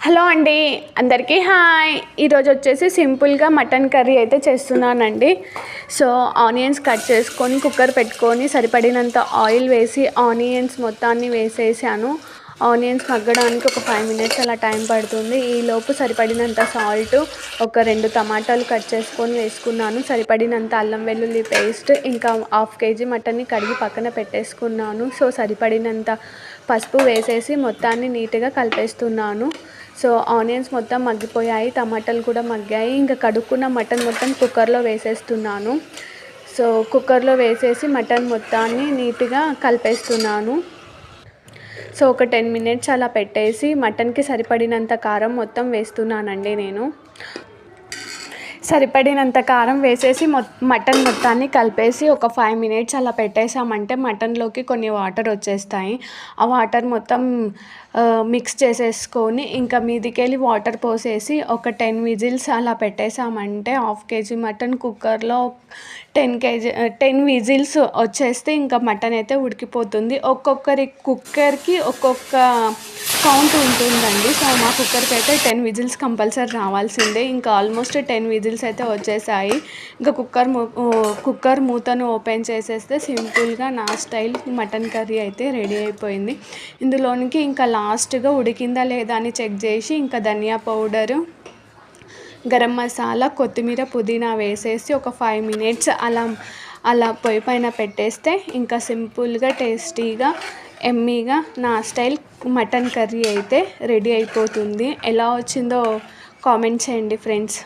Hello అండి, అందరికీ hi. ఈరోజు వచ్చేసి సింపుల్గా మటన్ కర్రీ అయితే చేస్తున్నానండి. సో ఆనియన్స్ కట్ చేసుకొని కుక్కర్ పెట్టుకొని సరిపడినంత ఆయిల్ వేసి ఆనియన్స్ మొత్తాన్ని వేసేసాను. ఆనియన్స్ మగ్గడానికి ఒక 5 మినిట్స్ అలా టైం పడుతుంది. ఈలోపు సరిపడినంత సాల్ట్, ఒక 2 టమాటాలు కట్ చేసుకొని వేసుకున్నాను, సరిపడినంత అల్లం వెల్లుల్లి పేస్ట్, ఇంకా 1/2 కేజీ మటన్ని కడిగి పక్కన పెట్టేసుకున్నాను. సో సరిపడినంత పసుపు వేసేసి మొత్తాన్ని నీట్గా కలిపేస్తున్నాను. సో ఆనియన్స్ మొత్తం మగ్గిపోయాయి, టమాటాలు కూడా మగ్గాయి. ఇంకా కడుక్కున్న మటన్ మొత్తం కుక్కర్లో వేసేస్తున్నాను. సో కుక్కర్లో వేసేసి మటన్ మొత్తాన్ని నీట్గా కలిపేస్తున్నాను. సో ఒక 10 మినిట్స్ అలా పెట్టేసి మటన్కి సరిపడినంత కారం మొత్తం వేస్తున్నానండి. నేను సరిపడినంత కారం వేసేసి మటన్ మొత్తాన్ని కలిపేసి ఒక 5 మినిట్స్ అలా పెట్టేసామంటే మటన్లోకి కొన్ని వాటర్ వచ్చేస్తాయి. ఆ వాటర్ మొత్తం మిక్స్ చేసేసుకొని ఇంకా మీదికెళ్ళి వాటర్ పోసేసి ఒక 10 విజిల్స్ అలా పెట్టేసామంటే 1/2 కేజీ మటన్ కుక్కర్లో 10 విజిల్స్ వచ్చేస్తే ఇంకా మటన్ అయితే ఉడికిపోతుంది. ఒక్కొక్కరి కుక్కర్కి ఒక్కొక్క కౌంట్ ఉంటుందండి. సో మా కుక్కర్కి అయితే 10 విజిల్స్ కంపల్సరీ రావాల్సిందే. ఇంకా ఆల్మోస్ట్ 10 విజిల్స్ అయితే వచ్చేసాయి. ఇంకా కుక్కర్ మూతను ఓపెన్ చేసేస్తే సింపుల్గా నా స్టైల్ మటన్ కర్రీ అయితే రెడీ అయిపోయింది. ఇందులోనికి ఇంకా లాస్ట్గా ఉడికిందా లేదా అని చెక్ చేసి ఇంకా ధనియా పౌడరు, గరం మసాలా, కొత్తిమీర, పుదీనా వేసేసి ఒక 5 మినిట్స్ అలా పొయ్యి పైన పెట్టేస్తే ఇంకా సింపుల్గా టేస్టీగా ఎమ్మీగా నా స్టైల్ మటన్ కర్రీ అయితే రెడీ అయిపోతుంది. ఎలా వచ్చిందో కామెంట్ చేయండి ఫ్రెండ్స్.